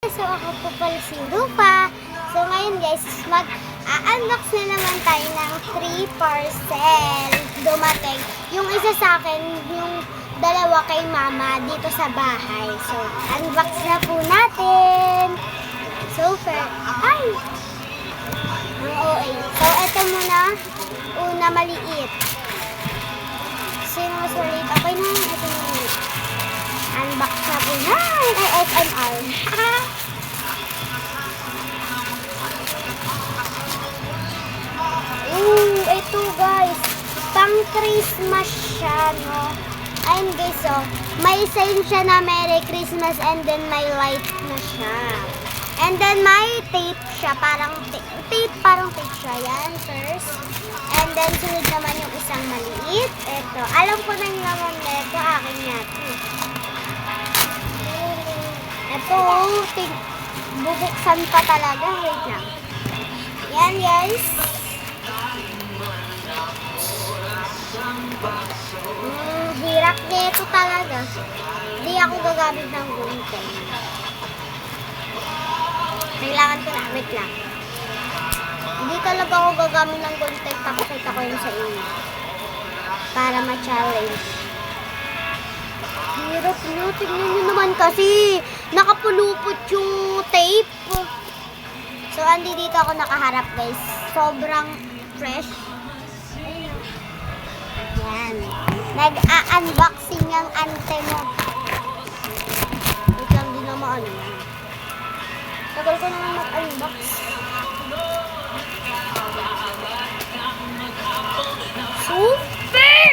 So, ako po pala si Rufa. So, ngayon guys, mag-unbox na naman tayo ng 3 parcel. Dumating. Yung isa sa akin, yung dalawa kay mama dito sa bahay. So, unbox na po natin. So, ay! Ang OA. So, ito muna. Una, maliit. Sino mas maliit? Okay na. Ito na maliit. Unbox na po na. Ay, SMR. Ito guys. Pang Christmas siya, no? Ayun guys, oh. May sign siya na Merry Christmas and then may light na siya. And then may tape siya. Parang tape siya. Yan, first. And then sunod naman yung isang maliit. Ito. Alam ko na yung naman nito. Akin natin. Ito, bubuksan pa talaga. Wait lang. Yan, guys. Hirap nito talaga. Hindi ako gagamit ng gunting. Kailangan ko na. Wait lang. Hindi talaga ako gagamit ng gunting. Pakita ko yun sa inyo. Para ma-challenge. Hirap nyo. Tignan nyo naman kasi. Nakapulupot yung tape. So, andi dito ako nakaharap guys. Sobrang fresh. Yan. Nag-a-unboxing ang ante mo. Wait lang, di na maano. Tagal ko naman mag-unbox. Super!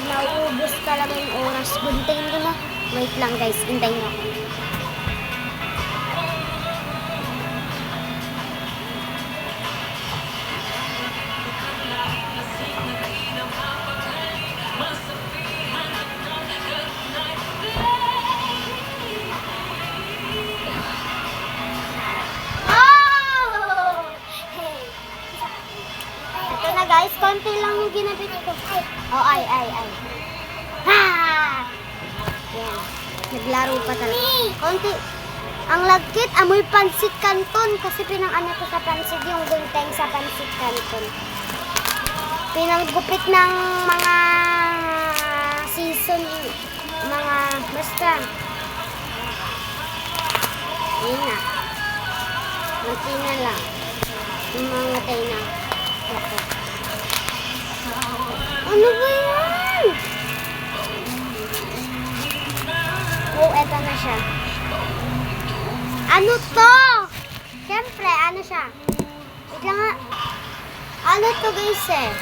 Naubos talaga yung oras. Guntingin ko na. Wait lang guys, hintayin ako. Ito na guys, konti lang yung ginabit ko. Oh, ay. Ha! Yan. Naglaro pa talaga. Konti. Ang lagkit, amoy pansit canton. Kasi pinang-ano ko sa pansit, yung gunting sa pansit canton. Pinanggupit ng mga season, mga basta. Ayun na. Kunti na lang. Umangatay na. Okay. Ano ba yan? Oh, eto na siya. Ano to? Siyempre, ano siya? Wait lang nga. Ano to guys eh?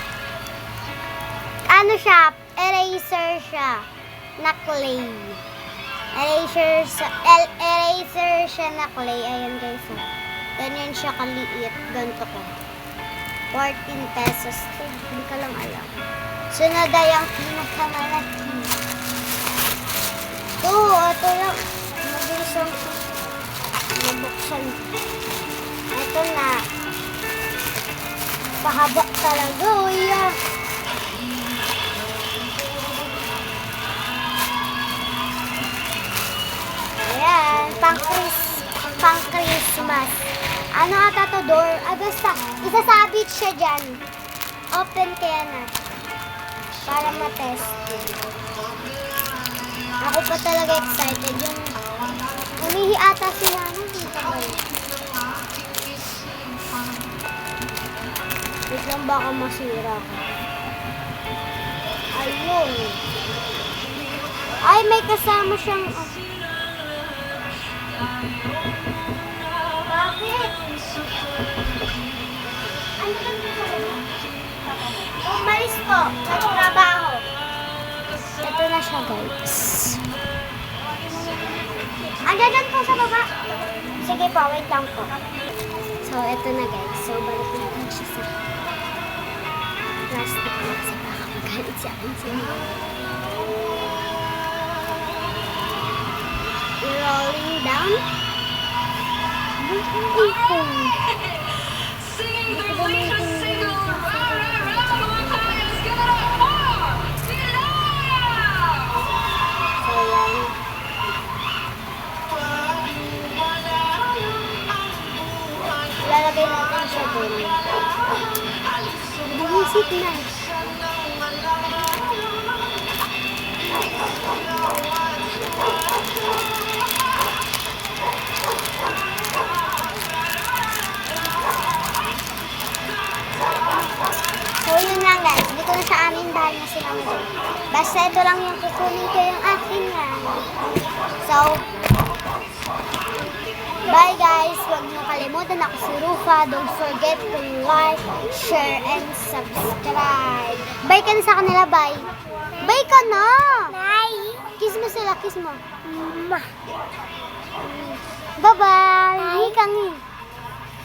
Ano siya? Eraser siya. Na clay. Eraser siya na clay. Ayan guys. Ganyan siya kaliit. Ganito ko. 14 pesos to. Hindi ka lang alam. Sunod ay ang pinakamalaki. Ito lang. Mabilis lang nabuksan. Ito na. Pahaba talaga. Uy, ayan. Pang Christmas. Ano ata to, door? Basta. Isasabit siya dyan. Open kaya na. Para ma-test. Ako pa talaga excited. Yung umihi ata si Hana. Wait lang, baka masira ko. Ayun. Ay, may kasama siyang... Bakit? Ano lang dito? Umalis po. Nagtrabaho. Ito na siya guys. Andiyan po sa baba. Sige po, wait lang po. So, ito na guys. So, balik natin siya sa plastic na kasi baka magalit siya. rolling down. Ipon. Singing their latest single, let's give it up for Sila! So, yan. Lalagay natin siya dun. Bumisip na. So, yun lang guys. Hindi ko na sa amin dahil na sila mo. Basta ito lang yung kukunin ko yung akin yan. So, bye guys. Huwag niyo kalimutan ako si Rufa. Don't forget to like, share, and subscribe. Bye ka na sa kanila. Bye. Bye ka na. Bye. Kiss mo sila. Kiss mo. Bye-bye. Bye.